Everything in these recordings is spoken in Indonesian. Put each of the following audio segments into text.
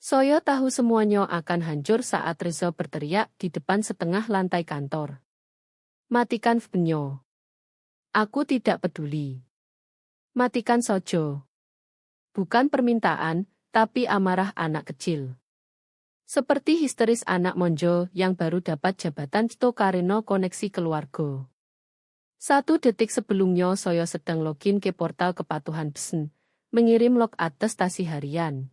Saya tahu semuanya akan hancur saat Reza berteriak di depan setengah lantai kantor. Matikan Vnyo. Aku tidak peduli. Matikan Sojo. Bukan permintaan, tapi amarah anak kecil. Seperti histeris anak monjo yang baru dapat jabatan karena koneksi keluarga. 1 detik sebelumnya saya sedang login ke portal kepatuhan BSN, mengirim log atestasi harian.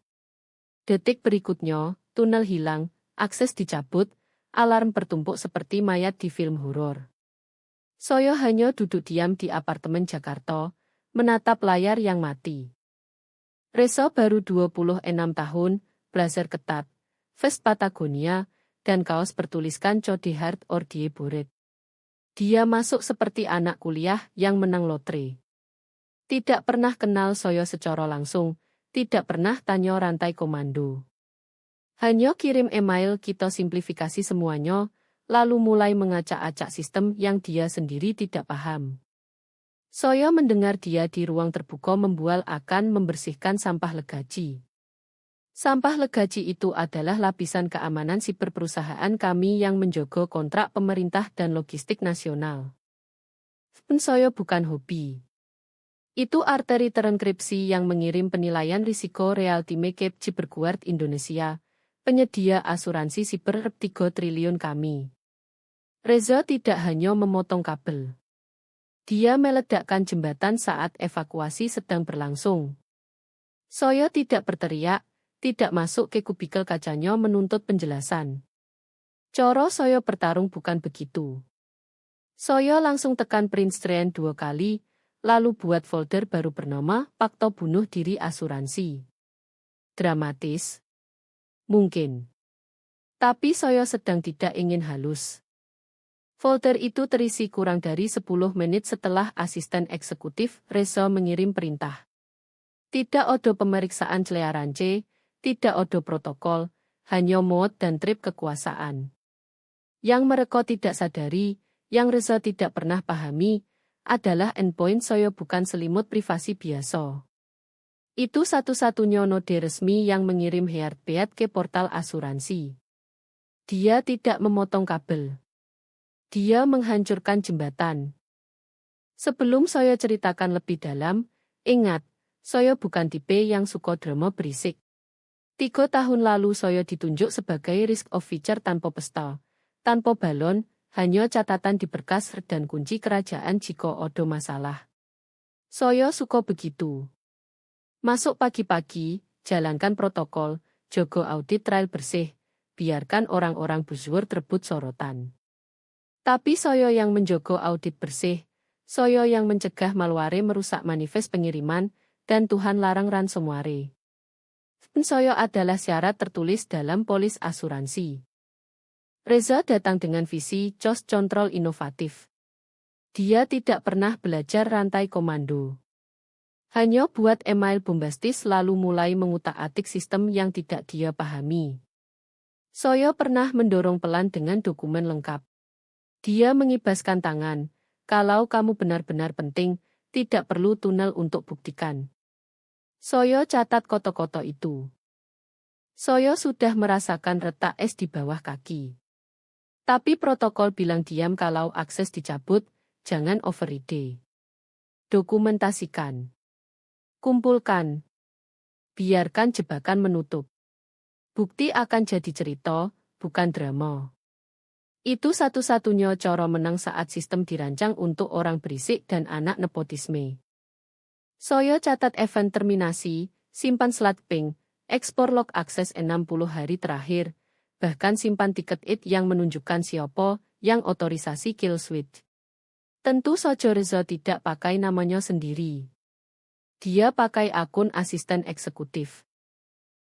Detik berikutnya, tunnel hilang, akses dicabut, alarm bertumpuk seperti mayat di film horor. Saya hanya duduk diam di apartemen Jakarta, menatap layar yang mati. Reza baru 26 tahun, blazer ketat, vest Patagonia, dan kaos bertuliskan Cody Hard or Die Bored. Dia masuk seperti anak kuliah yang menang lotre. Tidak pernah kenal saya secara langsung, tidak pernah tanya rantai komando. Hanya kirim email kita simplifikasi semuanya, lalu mulai mengacak-acak sistem yang dia sendiri tidak paham. Saya mendengar dia di ruang terbuka membual akan membersihkan sampah legaji. Sampah legaji itu adalah lapisan keamanan siber perusahaan kami yang menjaga kontrak pemerintah dan logistik nasional. Saya bukan hobi. Itu arteri terenkripsi yang mengirim penilaian risiko Realtime Capci Berguard Indonesia, penyedia asuransi siber 3 triliun kami. Reza tidak hanya memotong kabel. Dia meledakkan jembatan saat evakuasi sedang berlangsung. Saya tidak berteriak, tidak masuk ke kubikel kacanya menuntut penjelasan. Coro saya bertarung bukan begitu. Saya langsung tekan print screen 2 kali, lalu buat folder baru bernama Pakto Bunuh Diri Asuransi. Dramatis? Mungkin. Tapi saya sedang tidak ingin halus. Folder itu terisi kurang dari 10 menit setelah asisten eksekutif Reza mengirim perintah. Tidak ada pemeriksaan clearance, tidak ada protokol, hanya mod dan trip kekuasaan. Yang mereka tidak sadari, yang Reza tidak pernah pahami, adalah endpoint saya bukan selimut privasi biasa. Itu satu-satunya node resmi yang mengirim heartbeat ke portal asuransi. Dia tidak memotong kabel. Dia menghancurkan jembatan. Sebelum saya ceritakan lebih dalam, ingat, saya bukan tipe yang suka drama berisik. 3 tahun lalu saya ditunjuk sebagai risk officer tanpa pesta, tanpa balon, hanya catatan di berkas dan kunci kerajaan jika ada masalah. Saya suka begitu. Masuk pagi-pagi, jalankan protokol, jaga audit trail bersih, biarkan orang-orang buzzword rebut sorotan. Tapi saya yang menjaga audit bersih, saya yang mencegah malware merusak manifest pengiriman, dan Tuhan larang ransomware. Saya adalah syarat tertulis dalam polis asuransi. Reza datang dengan visi cost control inovatif. Dia tidak pernah belajar rantai komando. Hanya buat email bombastis lalu mulai mengutak-atik sistem yang tidak dia pahami. Saya pernah mendorong pelan dengan dokumen lengkap. Dia mengibaskan tangan, kalau kamu benar-benar penting, tidak perlu tunnel untuk buktikan. Saya catat koto-koto itu. Saya sudah merasakan retak es di bawah kaki. Tapi protokol bilang diam kalau akses dicabut, jangan override. Dokumentasikan. Kumpulkan. Biarkan jebakan menutup. Bukti akan jadi cerita, bukan drama. Itu satu-satunya cara menang saat sistem dirancang untuk orang berisik dan anak nepotisme. Saya catat event terminasi, simpan slot ping, ekspor log akses 60 hari terakhir, bahkan simpan tiket IT yang menunjukkan siapa yang otorisasi kill switch. Tentu saja Reza tidak pakai namanya sendiri. Dia pakai akun asisten eksekutif.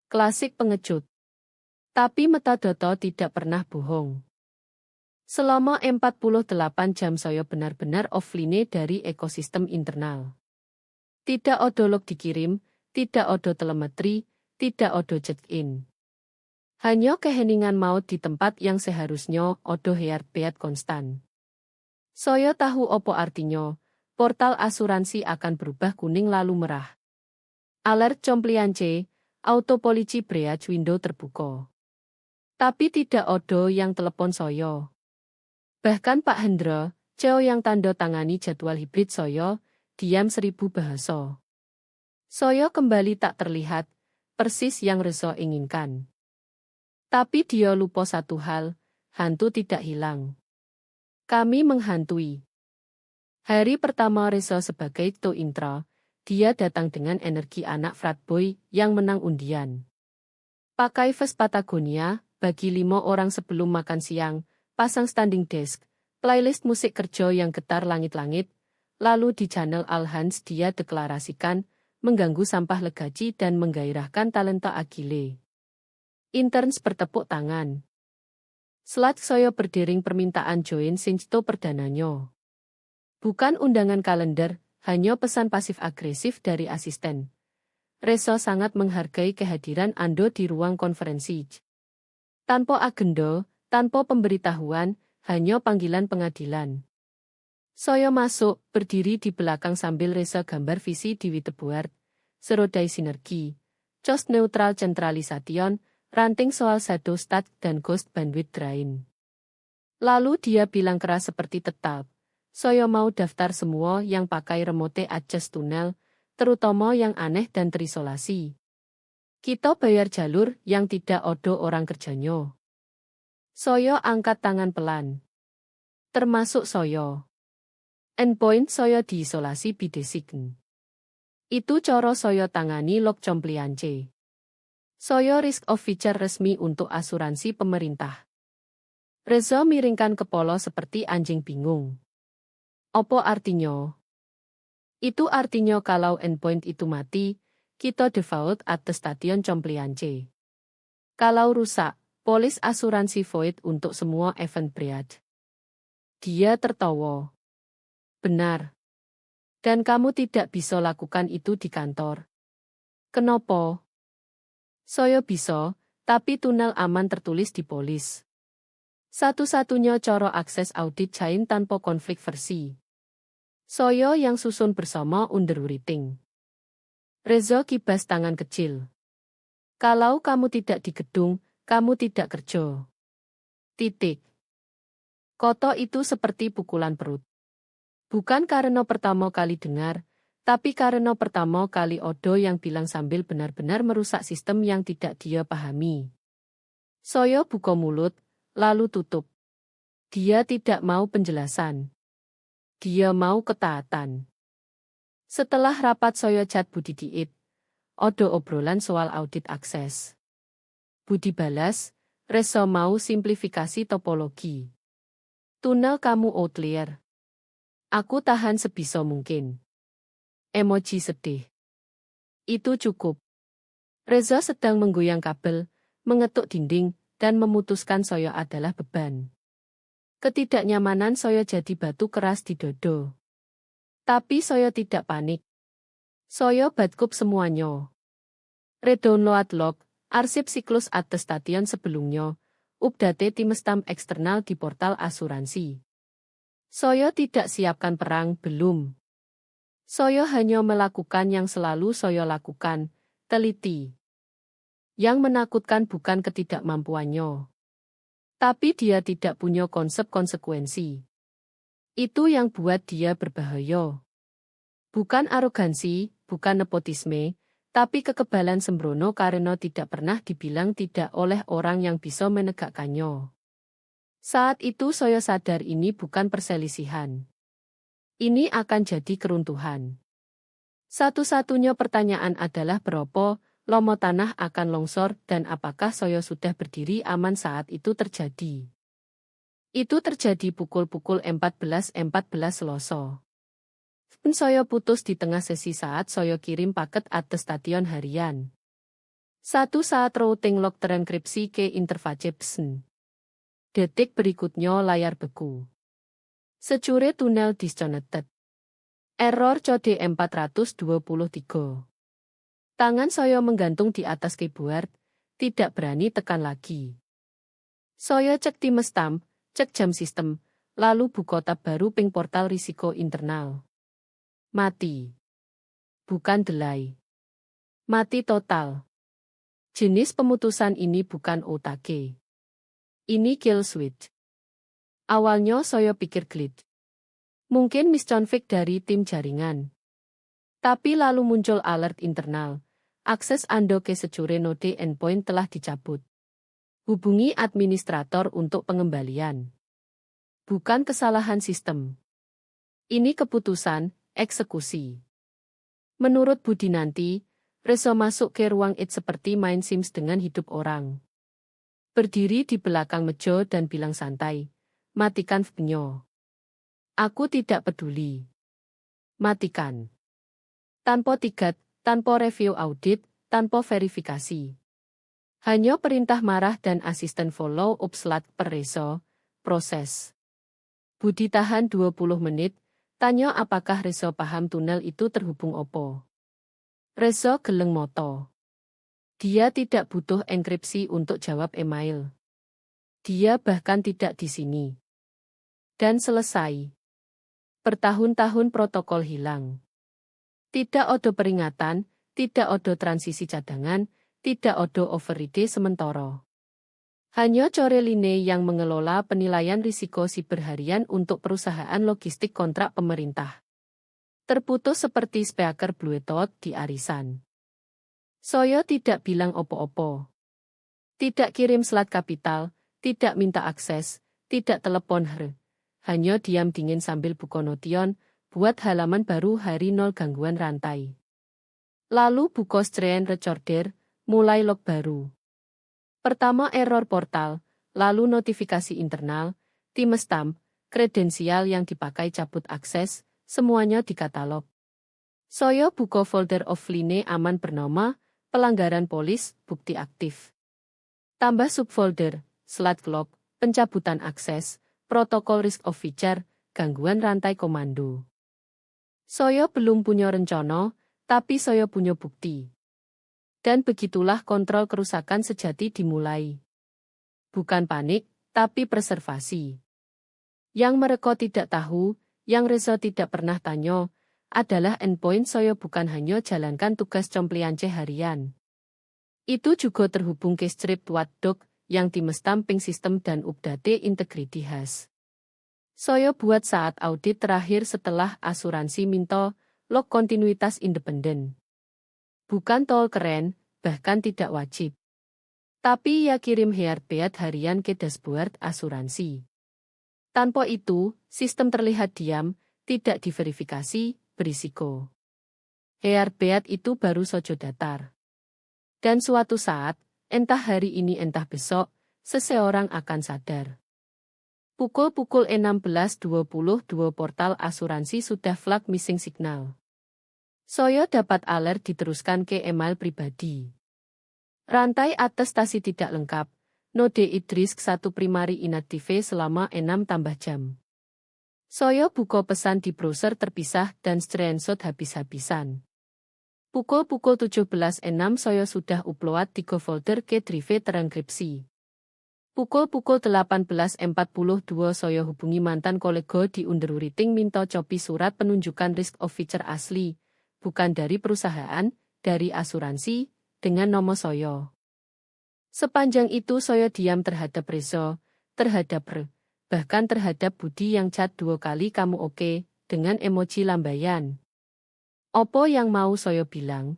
Klasik pengejut. Tapi metadata tidak pernah bohong. Selama 48 jam saya benar-benar offline dari ekosistem internal. Tidak ada log dikirim, tidak ada telemetri, tidak ada check-in. Hanya keheningan maut di tempat yang seharusnya ada heartbeat konstan. Saya tahu apa artinya, portal asuransi akan berubah kuning lalu merah. Alert compliance, Auto polisi breach window terbuka. Tapi tidak odo yang telepon soyo. Bahkan Pak Hendra, CEO yang tanda tangani jadwal hibrid soyo, diam 1000 bahasa. Soyo kembali tak terlihat, persis yang Rezo inginkan. Tapi dia lupa satu hal, hantu tidak hilang. Kami menghantui. Hari pertama Rezo sebagai to intro, dia datang dengan energi anak fratboy yang menang undian. Pakai vest Patagonia, bagi 5 orang sebelum makan siang, pasang standing desk, playlist musik kerja yang getar langit-langit, lalu di channel Al-Hans dia deklarasikan, mengganggu sampah legaci dan menggairahkan talenta agile. Interns bertepuk tangan. Selat soyo berdering permintaan join Sinsto perdananya. Bukan undangan kalender, hanya pesan pasif-agresif dari asisten. Rezo sangat menghargai kehadiran Ando di ruang konferensi. Tanpa agenda, tanpa pemberitahuan, hanya panggilan pengadilan. Soyo masuk, berdiri di belakang sambil Rezo gambar visi di Witeboard, serodai sinergi, cost neutral centralisation, ranting soal shadow stat dan ghost bandwidth drain. Lalu dia bilang keras seperti tetap, Soyo mau daftar semua yang pakai remote access tunnel, terutama yang aneh dan terisolasi. Kita bayar jalur yang tidak odo orang kerjanya. Soyo angkat tangan pelan. Termasuk Soyo. Endpoint Soyo diisolasi bidesign. Itu coro Soyo tangani log compliance. Soyo risk of feature resmi untuk asuransi pemerintah. Rezo miringkan kepala seperti anjing bingung. Apa artinya? Itu artinya kalau endpoint itu mati, kita default atas stadion compliance. Kalau rusak, polis asuransi void untuk semua event breach. Dia tertawa. Benar. Dan kamu tidak bisa lakukan itu di kantor. Kenapa? Soyo bisa, tapi tunnel aman tertulis di polis. Satu-satunya cara akses audit chain tanpa konflik versi. Soyo yang susun bersama underwriting. Rezo kibas tangan kecil. Kalau kamu tidak di gedung, kamu tidak kerja. Titik. Koto itu seperti pukulan perut. Bukan karena pertama kali dengar, tapi karena pertama kali Odo yang bilang sambil benar-benar merusak sistem yang tidak dia pahami. Soyo buka mulut, lalu tutup. Dia tidak mau penjelasan. Dia mau ketaatan. Setelah rapat Soyo chat Budi diit. Odo obrolan soal audit akses. Budi balas, Rezo mau simplifikasi topologi. Tunnel kamu outlier. Aku tahan sebisa mungkin. Emoji sedih. Itu cukup. Rezo sedang menggoyang kabel, mengetuk dinding, dan memutuskan Soyo adalah beban. Ketidaknyamanan Soyo jadi batu keras di dodo. Tapi Soyo tidak panik. Soyo backup semuanya. Redownload log, arsip siklus atas stadion sebelumnya, update timestamp eksternal di portal asuransi. Soyo tidak siapkan perang, belum. Soyo hanya melakukan yang selalu Soyo lakukan, teliti. Yang menakutkan bukan ketidakmampuannya. Tapi dia tidak punya konsep konsekuensi. Itu yang buat dia berbahaya. Bukan arogansi, bukan nepotisme, tapi kekebalan sembrono karena tidak pernah dibilang tidak oleh orang yang bisa menegakkannya. Saat itu Soyo sadar ini bukan perselisihan. Ini akan jadi keruntuhan. Satu-satunya pertanyaan adalah berapa lama tanah akan longsor dan apakah Soyo sudah berdiri aman saat itu terjadi. Itu terjadi pukul 14.14 Selasa. Soyo putus di tengah sesi saat Soyo kirim paket atas stadion harian. Satu saat routing log terenkripsi ke interface PSN. Detik berikutnya layar beku. Secure tunnel disconnected. Error code 423. Tangan Soyo menggantung di atas keyboard, tidak berani tekan lagi. Soyo cek timestamp, cek jam sistem, lalu buka tab baru ping portal risiko internal. Mati. Bukan delay. Mati total. Jenis pemutusan ini bukan OTG. Ini kill switch. Awalnya saya pikir glitch. Mungkin misconfig dari tim jaringan. Tapi lalu muncul alert internal. Akses Anda ke secure node endpoint telah dicabut. Hubungi administrator untuk pengembalian. Bukan kesalahan sistem. Ini keputusan, eksekusi. Menurut Budi nanti, Reso masuk ke ruang it seperti main Sims dengan hidup orang. Berdiri di belakang meja dan bilang santai, matikan VPN-nya. Aku tidak peduli. Matikan. Tanpa tiket, tanpa review audit, tanpa verifikasi. Hanya perintah marah dan asisten follow up slot per Reso, proses. Budi tahan 20 menit, tanya apakah Reso paham tunnel itu terhubung opo. Reso geleng moto. Dia tidak butuh enkripsi untuk jawab email. Dia bahkan tidak di sini. Dan selesai. Bertahun-tahun protokol hilang. Tidak ada peringatan, tidak ada transisi cadangan, tidak ada override sementara. Hanya Coreline yang mengelola penilaian risiko siber harian untuk perusahaan logistik kontrak pemerintah. Terputus seperti speaker Bluetooth di arisan. Saya tidak bilang opo-opo. Tidak kirim slot kapital, tidak minta akses, tidak telepon hanya diam dingin sambil buka notion, buat halaman baru hari 0 gangguan rantai. Lalu buka screen recorder, mulai log baru. Pertama error portal, lalu notifikasi internal, timestamp, kredensial yang dipakai cabut akses, semuanya dikatalog. Saya buka folder offline aman bernama, pelanggaran polis, bukti aktif. Tambah subfolder, slot clock, pencabutan akses, protokol risk of feature, gangguan rantai komando. Saya belum punya rencana, tapi saya punya bukti. Dan begitulah kontrol kerusakan sejati dimulai. Bukan panik, tapi preservasi. Yang mereka tidak tahu, yang Reso tidak pernah tanya, adalah endpoint saya bukan hanya jalankan tugas compliance harian. Itu juga terhubung ke strip watchdog, yang timestamping sistem dan update integrity khas. Saya buat saat audit terakhir setelah asuransi minta log kontinuitas independen. Bukan tol keren, bahkan tidak wajib. Tapi ya kirim heartbeat harian ke dashboard asuransi. Tanpa itu, sistem terlihat diam, tidak diverifikasi, berisiko. Heartbeat itu baru sojo datar. Dan suatu saat, entah hari ini entah besok, seseorang akan sadar. Pukul 16.22 portal asuransi sudah flag missing signal. Saya dapat alert diteruskan ke email pribadi. Rantai atestasi tidak lengkap, node Idris 1 primary inactive selama 6 jam. Saya buka pesan di browser terpisah dan screenshot habis-habisan. Pukul 17.06 saya sudah upload 3 folder ke drive terenkripsi. Pukul 18.42 saya hubungi mantan kolega di underwriting minta copy surat penunjukan risk of feature asli, bukan dari perusahaan, dari asuransi, dengan nomor saya. Sepanjang itu saya diam terhadap Reso, terhadap bahkan terhadap Budi yang chat 2 kali kamu oke, dengan emoji lambaian. Opo yang mau saya bilang?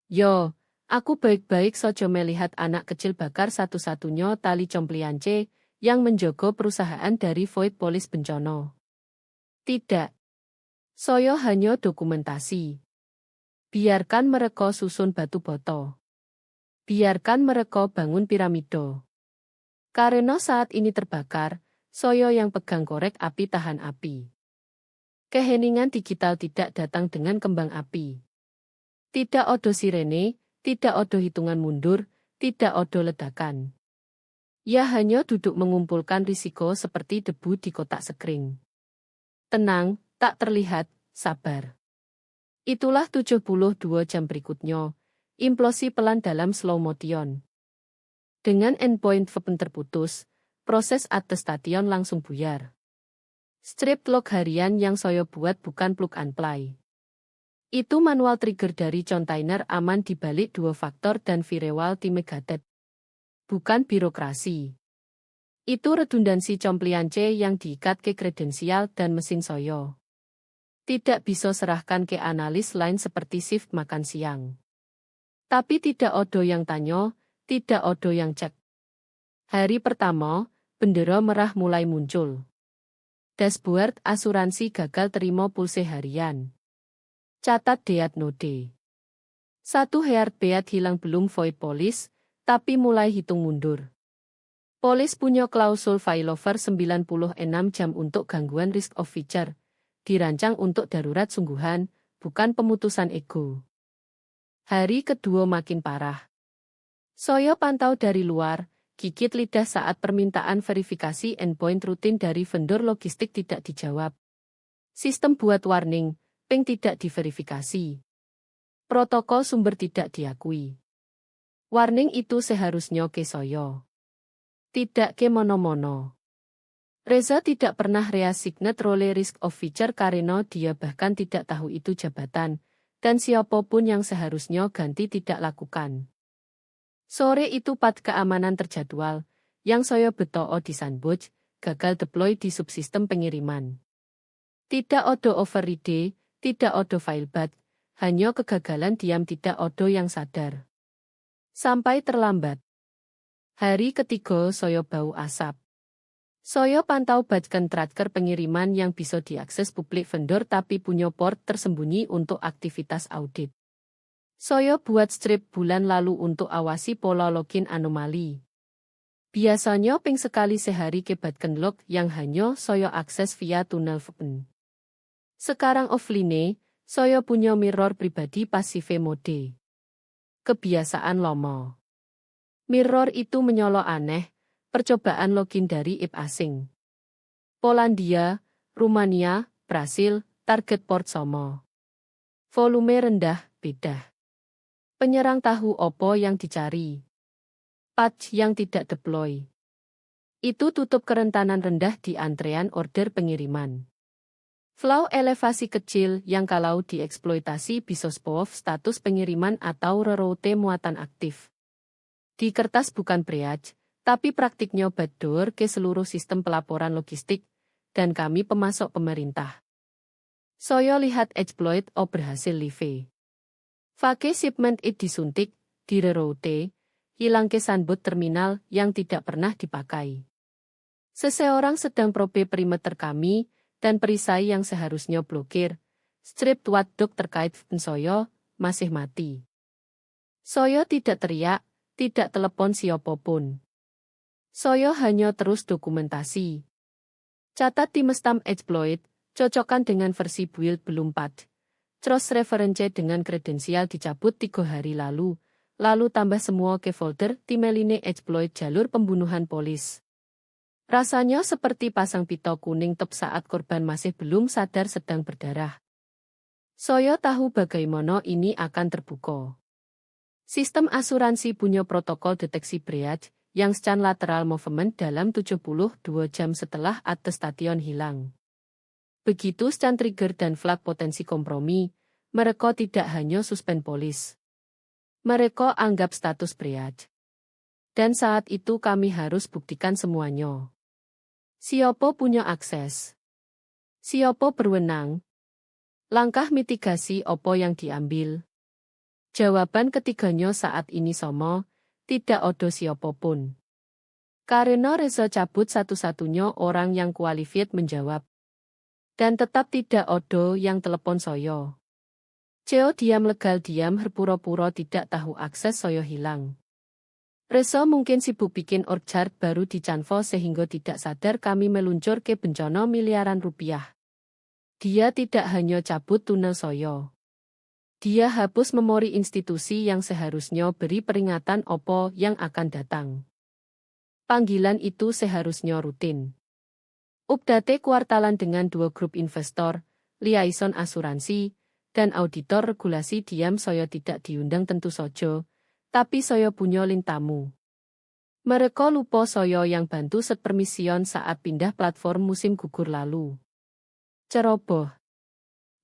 Yo. Aku baik-baik saja melihat anak kecil bakar satu-satunya tali compliance yang menjaga perusahaan dari void polis bencana. Tidak. Saya hanya dokumentasi. Biarkan mereka susun batu boto. Biarkan mereka bangun piramida. Karena saat ini terbakar, saya yang pegang korek api tahan api. Keheningan digital tidak datang dengan kembang api. Tidak ada sirene, tidak ada hitungan mundur, tidak ada ledakan. Ya hanya duduk mengumpulkan risiko seperti debu di kotak sekring. Tenang, tak terlihat, sabar. Itulah 72 jam berikutnya, implosi pelan dalam slow motion. Dengan endpoint VPN terputus, proses attestation langsung buyar. Strip log harian yang saya buat bukan plug and play. Itu manual trigger dari container aman di balik dua faktor dan firewall di Megatet. Bukan birokrasi. Itu redundansi compliance yang diikat ke kredensial dan mesin soyo. Tidak bisa serahkan ke analis lain seperti shift makan siang. Tapi tidak odo yang tanyo, tidak odo yang cek. Hari pertama, bendera merah mulai muncul. Dashboard asuransi gagal terima pulse harian. Catat Deat Node. 1 heartbeat hilang belum void police, tapi mulai hitung mundur. Police punya klausul failover 96 jam untuk gangguan risk of feature. Dirancang untuk darurat sungguhan, bukan pemutusan ego. Hari kedua makin parah. Soyo pantau dari luar, gigit lidah saat permintaan verifikasi endpoint rutin dari vendor logistik tidak dijawab. Sistem buat warning, ping tidak diverifikasi. Protokol sumber tidak diakui. Warning itu seharusnya ke soyo. Tidak ke mono-mono. Reza tidak pernah reasignate role risk of feature karena dia bahkan tidak tahu itu jabatan, dan siapapun yang seharusnya ganti tidak lakukan. Sore itu pat keamanan terjadwal, yang saya beto di sandbox, gagal deploy di subsistem pengiriman. Tidak odo override, tidak odo failbat, hanya kegagalan diam tidak odo yang sadar. Sampai terlambat. Hari ketiga saya bau asap. Saya pantau batchkan tracker pengiriman yang bisa diakses publik vendor tapi punya port tersembunyi untuk aktivitas audit. Saya buat strip bulan lalu untuk awasi pola login anomali. Biasanya ping sekali sehari ke batchkan log yang hanya saya akses via tunnel VPN. Sekarang offline, saya punya mirror pribadi passive mode. Kebiasaan lomo. Mirror itu menyolok aneh. Percobaan login dari IP asing. Polandia, Rumania, Brasil, target port somo. Volume rendah, beda. Penyerang tahu opo yang dicari. Patch yang tidak deploy. Itu tutup kerentanan rendah di antrean order pengiriman. Flow elevasi kecil yang kalau dieksploitasi bisa spof status pengiriman atau reroute muatan aktif. Di kertas bukan breach, tapi praktiknya backdoor ke seluruh sistem pelaporan logistik, dan kami pemasok pemerintah. Soyo lihat exploit berhasil live. Fake shipment it disuntik, direroute, hilang ke sandbox terminal yang tidak pernah dipakai. Seseorang sedang probe perimeter kami, dan perisai yang seharusnya blokir, strip watchdog terkait Soyo, masih mati. Soyo tidak teriak, tidak telepon siapapun. Soyo hanya terus dokumentasi. Catat timestamp exploit, cocokkan dengan versi build belum pat. Cross reference dengan kredensial dicabut 3 hari lalu tambah semua ke folder timeline exploit jalur pembunuhan polis. Rasanya seperti pasang pita kuning top saat korban masih belum sadar sedang berdarah. Soyo tahu bagaimana ini akan terbuka. Sistem asuransi punya protokol deteksi breach, yang scan lateral movement dalam 72 jam setelah attestation hilang. Begitu scan trigger dan flag potensi kompromi, mereka tidak hanya suspend polis. Mereka anggap status breach. Dan saat itu kami harus buktikan semuanya. Siapa punya akses? Siapa berwenang? Langkah mitigasi opo yang diambil? Jawaban ketiganya saat ini sama. Tidak ada siapapun. Karena Reza cabut satu-satunya orang yang qualified menjawab. Dan tetap tidak ada yang telepon Soyo. Ceo diam legal diam berpura-pura tidak tahu akses Soyo hilang. Reza mungkin sibuk bikin org chart baru di Canva sehingga tidak sadar kami meluncur ke bencana miliaran rupiah. Dia tidak hanya cabut tunnel Soyo. Dia hapus memori institusi yang seharusnya beri peringatan opo yang akan datang. Panggilan itu seharusnya rutin. Update kuartalan dengan 2 grup investor, liaison asuransi, dan auditor regulasi diam Soyo tidak diundang tentu saja, tapi Soyo punya link tamu. Mereka lupa Soyo yang bantu set permission saat pindah platform musim gugur lalu. Ceroboh.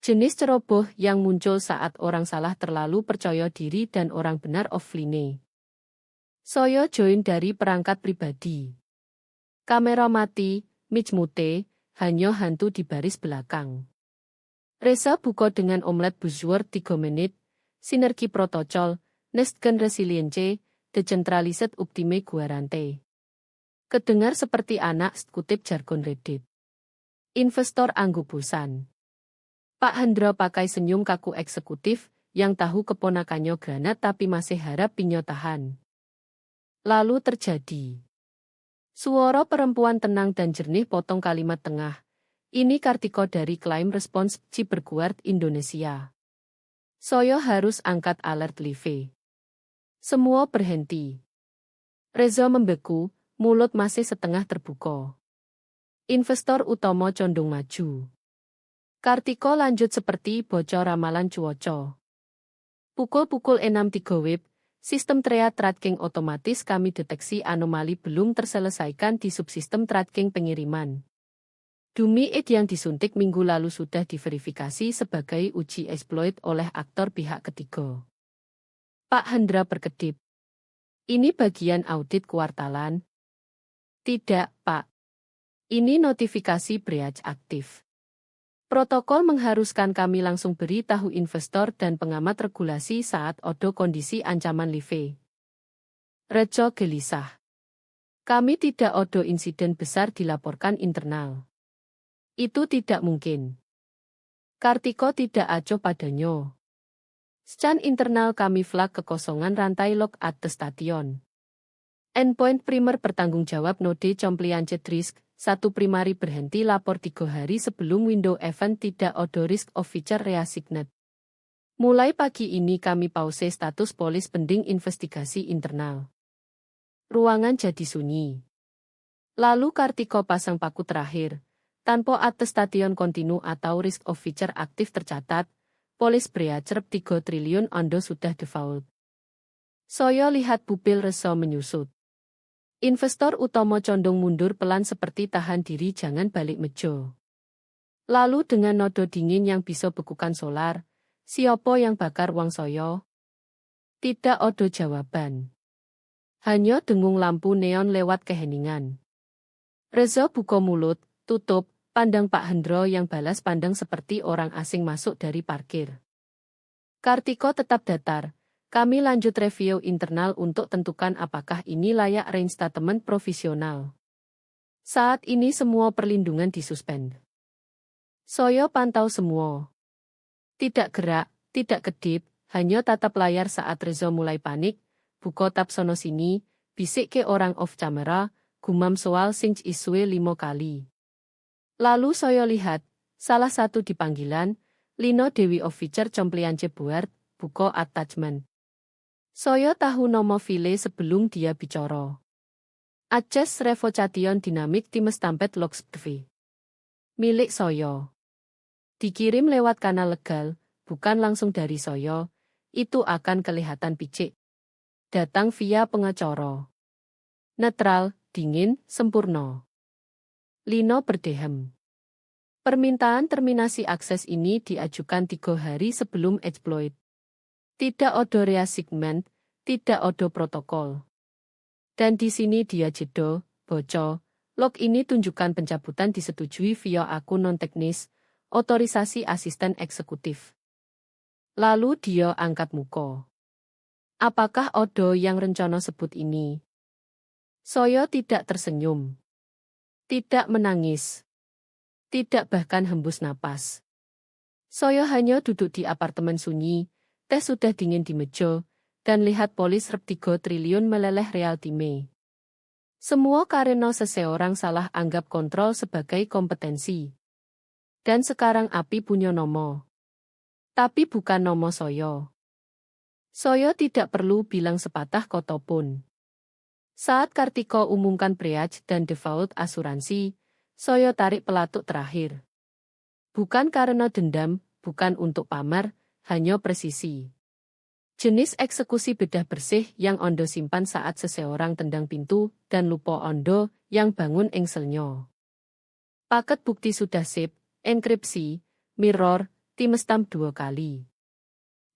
Jenis ceroboh yang muncul saat orang salah terlalu percaya diri dan orang benar offline. Saya join dari perangkat pribadi. Kamera mati, mic mute, hanya hantu di baris belakang. Reza buka dengan omelet buzzword 3 menit, sinergi protocol, next gen resilience, decentralized optime guarante. Kedengar seperti anak kutip jargon Reddit. Investor anggupusan. Pak Hendro pakai senyum kaku eksekutif, yang tahu keponakannya granat tapi masih harap pinyo tahan. Lalu terjadi. Suara perempuan tenang dan jernih potong kalimat tengah. Ini Kartiko dari Crime Response Cyberguard Indonesia. Saya harus angkat alert live. Semua berhenti. Reza membeku, mulut masih setengah terbuka. Investor utama condong maju. Kartiko lanjut seperti bocor ramalan cuaca. Pukul-pukul 6.3 WIB, sistem triad tracking otomatis kami deteksi anomali belum terselesaikan di subsistem tracking pengiriman. Dummy It yang disuntik minggu lalu sudah diverifikasi sebagai uji exploit oleh aktor pihak ketiga. Pak Hendra berkedip. Ini bagian audit kuartalan? Tidak, Pak. Ini notifikasi breach aktif. Protokol mengharuskan kami langsung beritahu investor dan pengamat regulasi saat ada kondisi ancaman live. Rejo gelisah. Kami tidak ada insiden besar dilaporkan internal. Itu tidak mungkin. Kartiko tidak acuh padanya. Secan internal kami flag kekosongan rantai log at the station. Endpoint primer bertanggung jawab node compliance risk, satu primary berhenti lapor 3 hari sebelum window event tidak ada risk of feature reassigned. Mulai pagi ini kami pause status polis pending investigasi internal. Ruangan jadi sunyi. Lalu Kartiko pasang paku terakhir. Tanpa attestation kontinu atau risk of feature aktif tercatat, polis breacher 3 triliun Anda sudah default. Saya lihat pupil Reza menyusut. Investor utama condong mundur pelan seperti tahan diri jangan balik meja. Lalu dengan nodo dingin yang bisa bekukan solar, siapa yang bakar uang saya? Tidak ada jawaban. Hanya dengung lampu neon lewat keheningan. Reza buka mulut, tutup, pandang Pak Hendro yang balas pandang seperti orang asing masuk dari parkir. Kartiko tetap datar. Kami lanjut review internal untuk tentukan apakah ini layak reinstatement provisional. Saat ini semua perlindungan disuspend. Saya pantau semua. Tidak gerak, tidak kedip, hanya tatap layar saat Reza mulai panik, buka tab sono sini, bisik ke orang off camera, gumam soal sinch isue 5 kali. Lalu saya lihat, salah satu di panggilan, Lino Dewi Officer Compliance Board, buka attachment. Saya tahu nama file sebelum dia bicara. Access Revocation Dynamic Teams Stamped Logs PV. Milik saya. Dikirim lewat kanal legal, bukan langsung dari saya, itu akan kelihatan picik. Datang via pengacara. Netral, dingin, sempurna. Lino berdehem. Permintaan terminasi akses ini diajukan 3 hari sebelum exploit. Tidak ada reassignment, tidak ada protokol. Dan di sini dia jeda, bocor, log ini tunjukkan pencabutan disetujui via akun non-teknis, otorisasi asisten eksekutif. Lalu dia angkat muka. Apakah ada yang rencana sebut ini? Saya tidak tersenyum. Tidak menangis. Tidak bahkan hembus napas. Saya hanya duduk di apartemen sunyi, teh sudah dingin di meja, dan lihat polis rep 3 triliun meleleh real time. Semua karena seseorang salah anggap kontrol sebagai kompetensi. Dan sekarang api punya nomo. Tapi bukan nomo saya. Saya tidak perlu bilang sepatah kata pun. Saat Kartiko umumkan breach dan default asuransi, saya tarik pelatuk terakhir. Bukan karena dendam, bukan untuk pamer, hanya presisi. Jenis eksekusi bedah bersih yang Ondo simpan saat seseorang tendang pintu dan lupa Ondo yang bangun engselnya. Paket bukti sudah sip, enkripsi, mirror, timestamp 2 kali.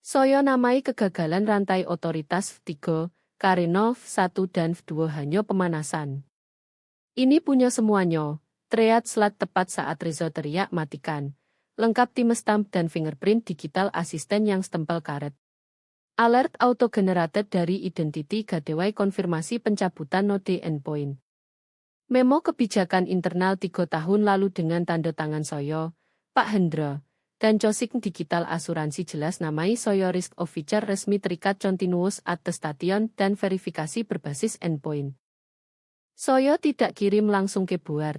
Saya namai kegagalan rantai otoritas V3, karena V1 dan V2 hanya pemanasan. Ini punya semuanya, teriak Slat tepat saat Reza teriak matikan. Lengkap timestamp dan fingerprint digital asisten yang stempel karet. Alert auto-generated dari Identity Gateway konfirmasi pencabutan node endpoint. Memo kebijakan internal 3 tahun lalu dengan tanda tangan Soyo, Pak Hendra, dan Cosik Digital Asuransi jelas namai Soyo Risk Officer resmi terikat continuous attestation dan verifikasi berbasis endpoint. Soyo tidak kirim langsung ke Board.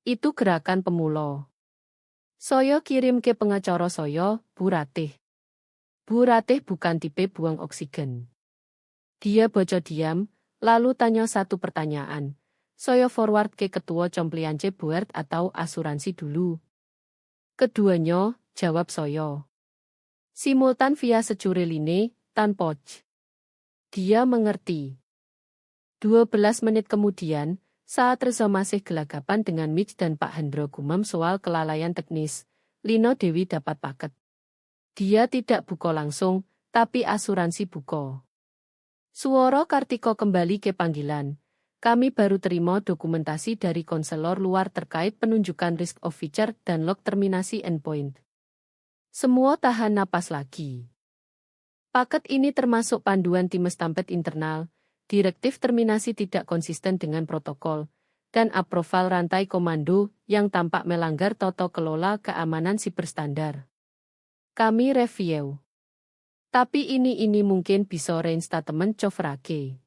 Itu gerakan pemula. Soyo kirim ke pengacara Soyo, Bu Ratih. Bu Ratih bukan tipe buang oksigen. Dia boco diam, lalu tanya satu pertanyaan. Soyo forward ke ketua compliance board atau asuransi dulu. Keduanya, jawab Soyo. Simultan via secure line, tanpa. Dia mengerti. 12 menit kemudian, saat Reza masih gelagapan dengan Mitch dan Pak Hendro gumam soal kelalaian teknis, Lino Dewi dapat paket. Dia tidak buka langsung, tapi asuransi buka. Suara Kartiko kembali ke panggilan. Kami baru terima dokumentasi dari konselor luar terkait penunjukan risk officer dan log terminasi endpoint. Semua tahan napas lagi. Paket ini termasuk panduan timestamp internal, direktif terminasi tidak konsisten dengan protokol, dan approval rantai komando yang tampak melanggar tata kelola keamanan siber standar. Kami review. Tapi ini mungkin bisa reinstatement covrage.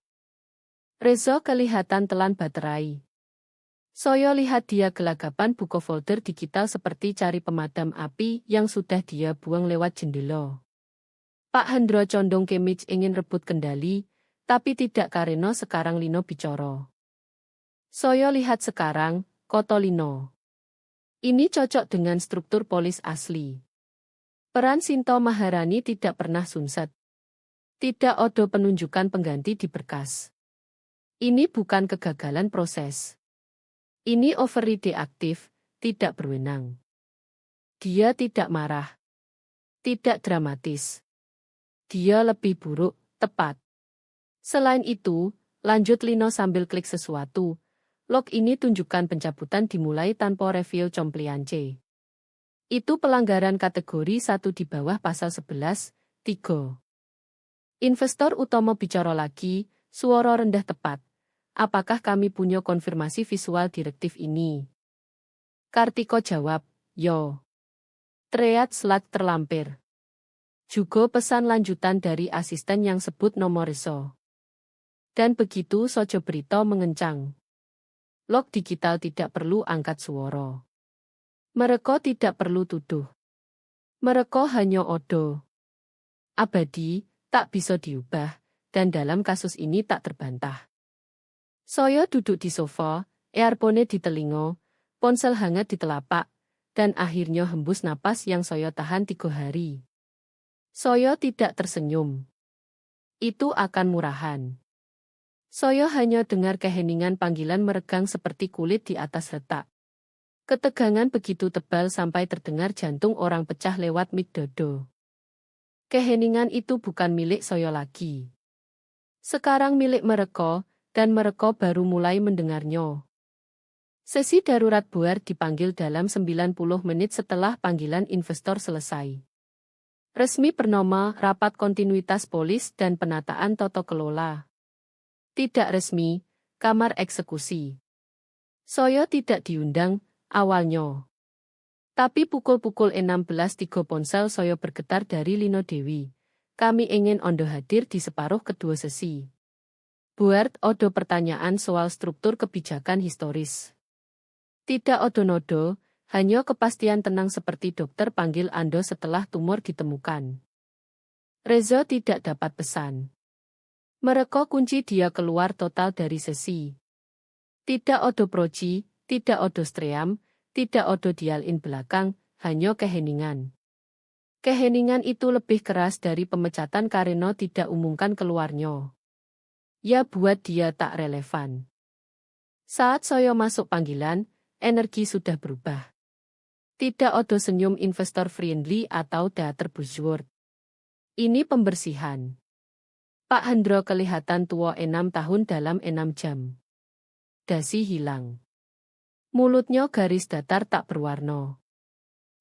Reza kelihatan telan baterai. Soyo lihat dia gelagapan buka folder digital seperti cari pemadam api yang sudah dia buang lewat jendela. Pak Hendro condong ke Mitch ingin rebut kendali, tapi tidak karena sekarang Lino bicara. Soyo lihat sekarang, koto Lino. Ini cocok dengan struktur polis asli. Peran Sinto Maharani tidak pernah sunset. Tidak ada penunjukan pengganti di berkas. Ini bukan kegagalan proses. Ini override aktif, tidak berwenang. Dia tidak marah. Tidak dramatis. Dia lebih buruk, tepat. Selain itu, lanjut Lino sambil klik sesuatu. Log ini tunjukkan pencabutan dimulai tanpa review compliance. Itu pelanggaran kategori 1 di bawah pasal 11, 3. Investor utama bicara lagi, suara rendah tepat. Apakah kami punya konfirmasi visual direktif ini? Kartiko jawab, yo. Teriak Slat terlampir. Juga pesan lanjutan dari asisten yang sebut nomor Reza. Dan begitu Sojo berita mengencang. Log digital tidak perlu angkat suara. Mereka tidak perlu tuduh. Mereka hanya odo. Abadi, tak bisa diubah, dan dalam kasus ini tak terbantah. Soyo duduk di sofa, earphone di telinga, ponsel hangat di telapak, dan akhirnya hembus napas yang Soyo tahan 3 hari. Soyo tidak tersenyum. Itu akan murahan. Soyo hanya dengar keheningan panggilan meregang seperti kulit di atas retak. Ketegangan begitu tebal sampai terdengar jantung orang pecah lewat mik dodo. Keheningan itu bukan milik Soyo lagi. Sekarang milik mereka, dan mereka baru mulai mendengarnya. Sesi darurat board dipanggil dalam 90 menit setelah panggilan investor selesai. Resmi bernama Rapat Kontinuitas Polis dan Penataan Tata Kelola. Tidak resmi, Kamar Eksekusi. Soyo tidak diundang, awalnya. Tapi pukul-pukul 16.03 ponsel Soyo bergetar dari Lino Dewi. Kami ingin Ondo hadir di separuh kedua sesi. Buat odo pertanyaan soal struktur kebijakan historis. Tidak odo-nodo, hanya kepastian tenang seperti dokter panggil Ando setelah tumor ditemukan. Reza tidak dapat pesan. Mereka kunci dia keluar total dari sesi. Tidak odo proji, tidak odo stream, tidak odo dial-in belakang, hanya keheningan. Keheningan itu lebih keras dari pemecatan karena tidak umumkan keluarnya. Ya buat dia tak relevan. Saat Soyo masuk panggilan, energi sudah berubah. Tidak odo senyum investor friendly atau teater buzzword. Ini pembersihan. Pak Hendro kelihatan tua 6 tahun dalam 6 jam. Dasi hilang. Mulutnya garis datar tak berwarna.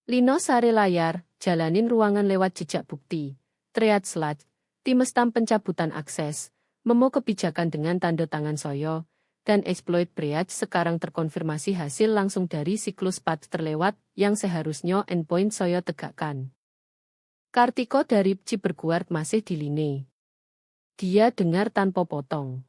Lino sare layar, jalanin ruangan lewat jejak bukti, triad slide, timestamp pencabutan akses, memo kebijakan dengan tanda tangan soyo, dan exploit breach sekarang terkonfirmasi hasil langsung dari siklus path terlewat yang seharusnya endpoint soyo tegakkan. Kartiko dari Ciberguard masih di line. Dia dengar tanpa potong.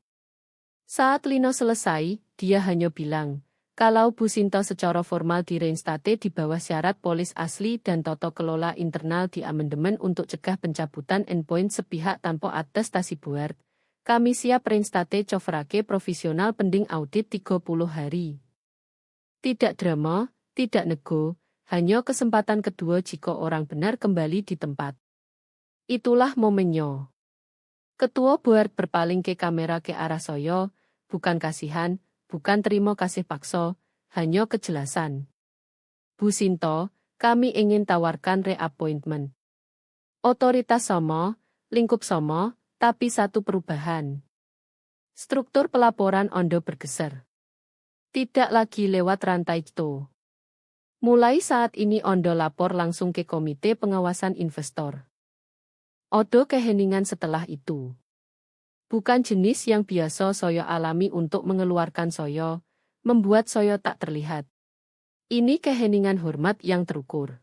Saat Lino selesai, dia hanya bilang, kalau Bu Sinto secara formal direinstate di bawah syarat polis asli dan tata kelola internal di amandemen untuk cegah pencabutan endpoint sepihak tanpa atestasi buart, kami siap reinstate coverake provisional pending audit 30 hari. Tidak drama, tidak nego, hanya kesempatan kedua jika orang benar kembali di tempat. Itulah momennya. Ketua buart berpaling ke kamera ke arah soyo, bukan kasihan, bukan terima kasih paksa, hanya kejelasan. Bu Sinto, kami ingin tawarkan reappointment. Otoritas sama, lingkup sama, tapi satu perubahan. Struktur pelaporan Ondo bergeser. Tidak lagi lewat rantai itu. Mulai saat ini Ondo lapor langsung ke Komite Pengawasan Investor. Odo keheningan setelah itu. Bukan jenis yang biasa soyo alami untuk mengeluarkan soyo, membuat soyo tak terlihat. Ini keheningan hormat yang terukur.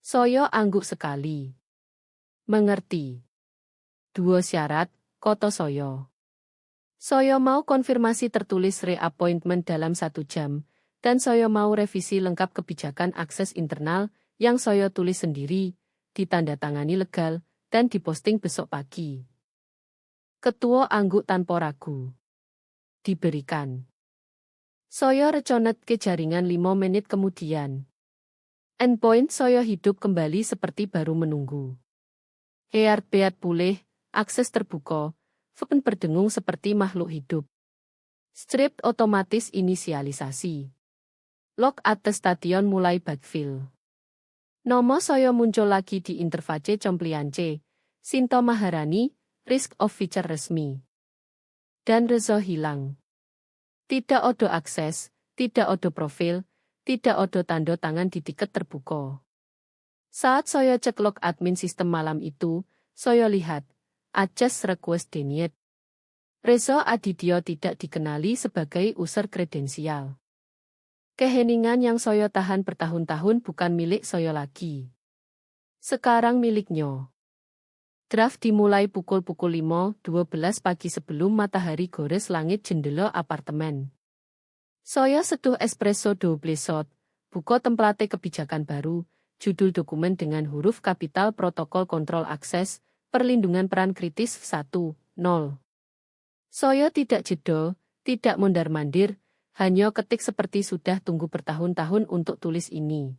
Soyo angguk sekali. Mengerti. 2 syarat, koto soyo. Soyo mau konfirmasi tertulis reappointment dalam 1 jam, dan soyo mau revisi lengkap kebijakan akses internal yang soyo tulis sendiri, ditandatangani legal, dan diposting besok pagi. Ketua angguk tanpa ragu. Diberikan. Soyo reconet ke jaringan 5 menit kemudian. Endpoint soyo hidup kembali seperti baru menunggu. Heartbeat pulih, akses terbuka, VPN berdengung seperti makhluk hidup. Strip otomatis inisialisasi. Log atas stadion mulai backfill. Nomo soyo muncul lagi di interface compliance, Sinto Maharani, risk of feature resmi. Dan Rezo hilang. Tidak odo akses, tidak odo profil, tidak odo tanda tangan di tiket terbuka. Saat saya cek log admin sistem malam itu, saya lihat, access request denied. Rezo Adityo tidak dikenali sebagai user kredensial. Keheningan yang saya tahan bertahun-tahun bukan milik saya lagi. Sekarang miliknya. Draft dimulai pukul 5.12 pagi sebelum matahari gores langit jendela apartemen. Saya seduh espresso double shot, buka template kebijakan baru, judul dokumen dengan huruf kapital protokol kontrol akses, perlindungan peran kritis 1.0. Saya tidak jeda, tidak mondar-mandir, hanya ketik seperti sudah tunggu bertahun-tahun untuk tulis ini.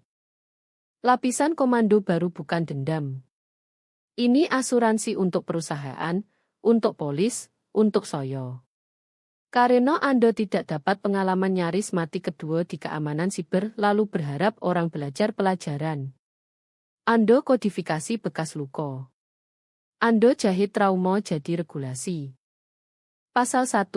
Lapisan komando baru bukan dendam. Ini asuransi untuk perusahaan, untuk polis, untuk soyo. Karena Anda tidak dapat pengalaman nyaris mati kedua di keamanan siber lalu berharap orang belajar pelajaran. Anda kodifikasi bekas luka. Anda jahit trauma jadi regulasi. Pasal 1,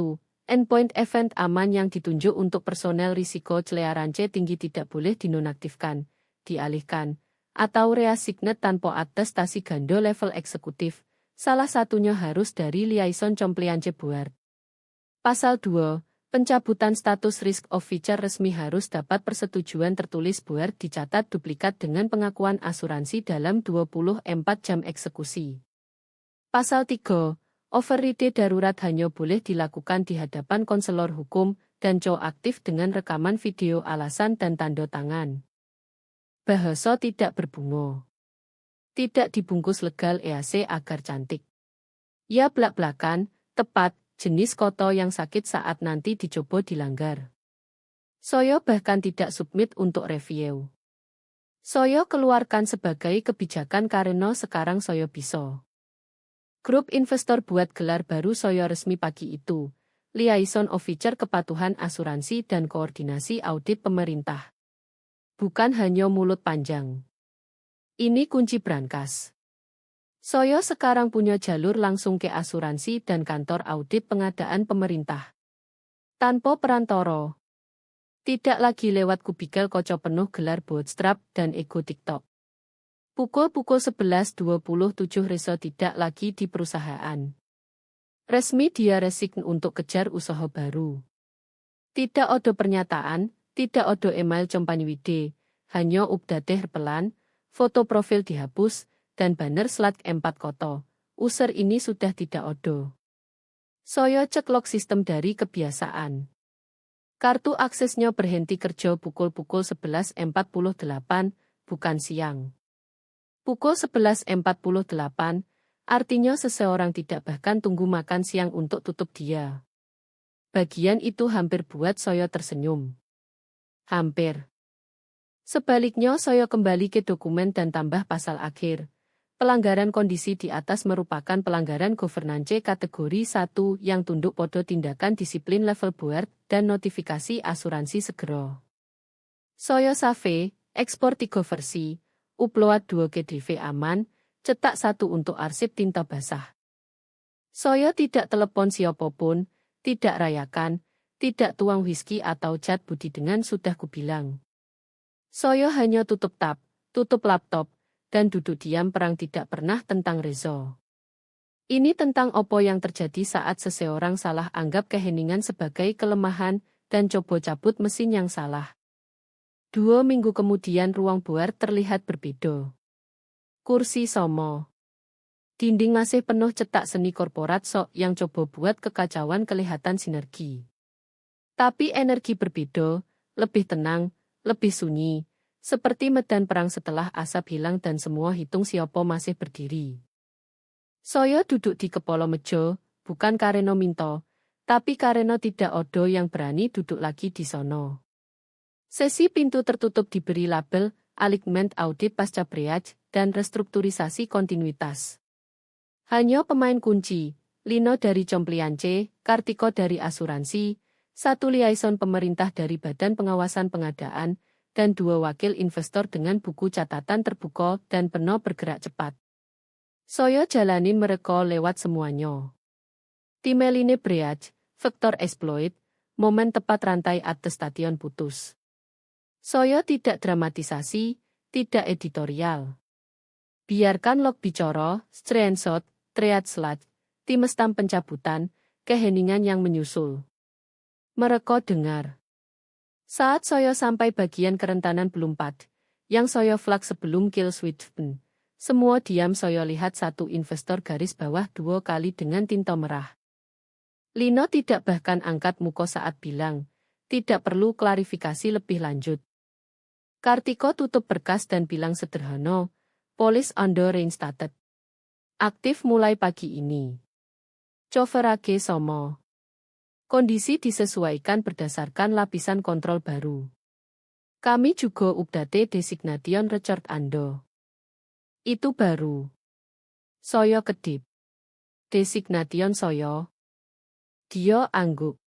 endpoint event aman yang ditunjuk untuk personel risiko clearance tinggi tidak boleh dinonaktifkan, dialihkan, atau reassignet tanpa atestasi ganda level eksekutif, salah satunya harus dari liaison compliance board. Pasal 2, pencabutan status risk of feature resmi harus dapat persetujuan tertulis board dicatat duplikat dengan pengakuan asuransi dalam 24 jam eksekusi. Pasal 3, override darurat hanya boleh dilakukan di hadapan konselor hukum dan co aktif dengan rekaman video alasan dan tanda tangan. Bahasa tidak berbunga. Tidak dibungkus legal EAC agar cantik. Ya blak-blakan, tepat, jenis koto yang sakit saat nanti dicoba dilanggar. Soyo bahkan tidak submit untuk review. Soyo keluarkan sebagai kebijakan karena sekarang soyo bisa. Grup investor buat gelar baru soyo resmi pagi itu, Liaison Officer Kepatuhan Asuransi dan Koordinasi Audit Pemerintah. bukan hanya mulut panjang. Ini kunci brankas. Saya sekarang punya jalur langsung ke asuransi dan kantor audit pengadaan pemerintah. Tanpa perantara. Tidak lagi lewat kubikel kocok penuh gelar bootstrap dan ego TikTok. Pukul 11.27 Reso tidak lagi di perusahaan. Resmi dia resign untuk kejar usaha baru. Tidak ada pernyataan, tidak ada email companyWide, hanya update pelan, foto profil dihapus, dan banner slide 4 koto. User ini sudah tidak ada. Saya cek log sistem dari kebiasaan. Kartu aksesnya berhenti kerja pukul 11.48, bukan siang. Pukul 11.48, artinya seseorang tidak bahkan tunggu makan siang untuk tutup dia. Bagian itu hampir buat saya tersenyum. Hampir. Sebaliknya saya kembali ke dokumen dan tambah pasal akhir. Pelanggaran kondisi di atas merupakan pelanggaran governance kategori 1 yang tunduk pada tindakan disiplin level board dan notifikasi asuransi segera. Saya save, ekspor 3 versi, upload 2 ke drive aman, cetak 1 untuk arsip tinta basah. Saya tidak telepon siapapun, tidak rayakan, tidak tuang whisky atau chat budi dengan sudah kubilang. Saya hanya tutup tab, tutup laptop, dan duduk diam perang tidak pernah tentang Rezo. Ini tentang apa yang terjadi saat seseorang salah anggap keheningan sebagai kelemahan dan coba cabut mesin yang salah. 2 minggu kemudian ruang board terlihat berbeda. Kursi somo. Dinding masih penuh cetak seni korporat sok yang coba buat kekacauan kelihatan sinergi. Tapi energi berbeda, lebih tenang, lebih sunyi. Seperti medan perang setelah asap hilang dan semua hitung siapa masih berdiri. Saya duduk di kepala meja, bukan karena minta, tapi karena tidak ada yang berani duduk lagi di sono. Sesi pintu tertutup diberi label, alignment audit pasca breach, dan restrukturisasi kontinuitas. Hanya pemain kunci, Lino dari Compliance, Kartiko dari asuransi, 1 liaison pemerintah dari Badan Pengawasan Pengadaan, dan 2 wakil investor dengan buku catatan terbuka dan penuh bergerak cepat. Saya jalanin mereka lewat semuanya. Timeline breach, vektor exploit, momen tepat rantai atas stadion putus. Saya tidak dramatisasi, tidak editorial. Biarkan log bicara, screenshot, thread slide, tim stam pencabutan, keheningan yang menyusul. Mereka dengar. Saat saya sampai bagian kerentanan belum 4, yang saya flag sebelum kill switch pen, semua diam. Saya lihat 1 investor garis bawah 2 kali dengan tinta merah. Lino tidak bahkan angkat muka saat bilang, tidak perlu klarifikasi lebih lanjut. Kartiko tutup berkas dan bilang sederhana, police under reinstated. Aktif mulai pagi ini. Coverage somo. Kondisi disesuaikan berdasarkan lapisan kontrol baru. Kami juga update designation Richard Ando. Itu baru. Saya kedip. Designation saya. Dia angguk.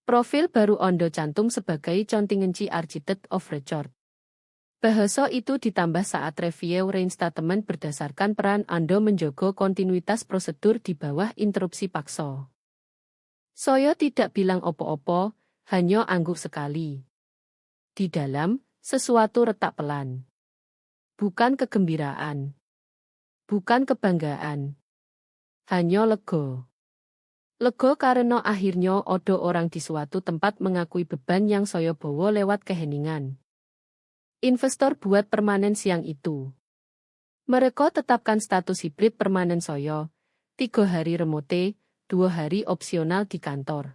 Profil baru Ando cantum sebagai contingency architect of record. Bahasa itu ditambah saat review reinstatement berdasarkan peran Ando menjaga kontinuitas prosedur di bawah interupsi paksa. Saya tidak bilang opo-opo, hanya angguk sekali. Di dalam, sesuatu retak pelan. Bukan kegembiraan. Bukan kebanggaan. Hanya lega. Lega karena akhirnya ada orang di suatu tempat mengakui beban yang saya bawa lewat keheningan. Investor buat permanen siang itu. Mereka tetapkan status hibrid permanen saya, 3 hari remote, 2 hari opsional di kantor.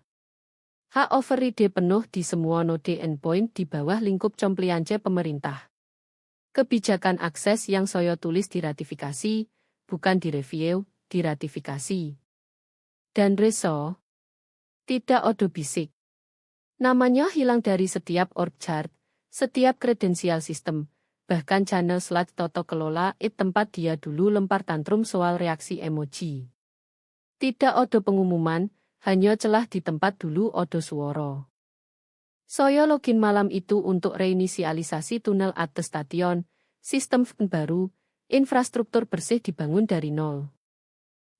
Hak override penuh di semua node endpoint di bawah lingkup compliance pemerintah. Kebijakan akses yang saya tulis diratifikasi, bukan direview, diratifikasi. Dan Reso, tidak ada bisik. Namanya hilang dari setiap org chart, setiap kredensial sistem, bahkan channel slide toto kelola tempat dia dulu lempar tantrum soal reaksi emoji. Tidak ada pengumuman, hanya celah di tempat dulu ada suara. Saya login malam itu untuk reinisialisasi tunnel atas stasiun, sistem baru, infrastruktur bersih dibangun dari nol.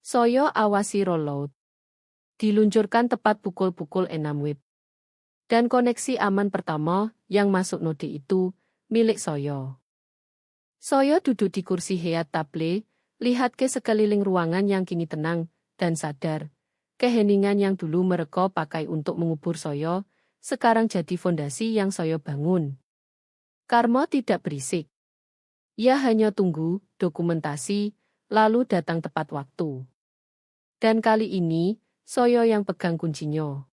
Saya awasi rollout. Diluncurkan tepat pukul 6 WIB. Dan koneksi aman pertama yang masuk node itu, milik saya. Saya duduk di kursi head table, lihat ke sekeliling ruangan yang kini tenang, dan sadar. Keheningan yang dulu mereka pakai untuk mengubur saya, sekarang jadi fondasi yang saya bangun. Karma tidak berisik. Ia hanya tunggu, dokumentasi, lalu datang tepat waktu. Dan kali ini, saya yang pegang kuncinya.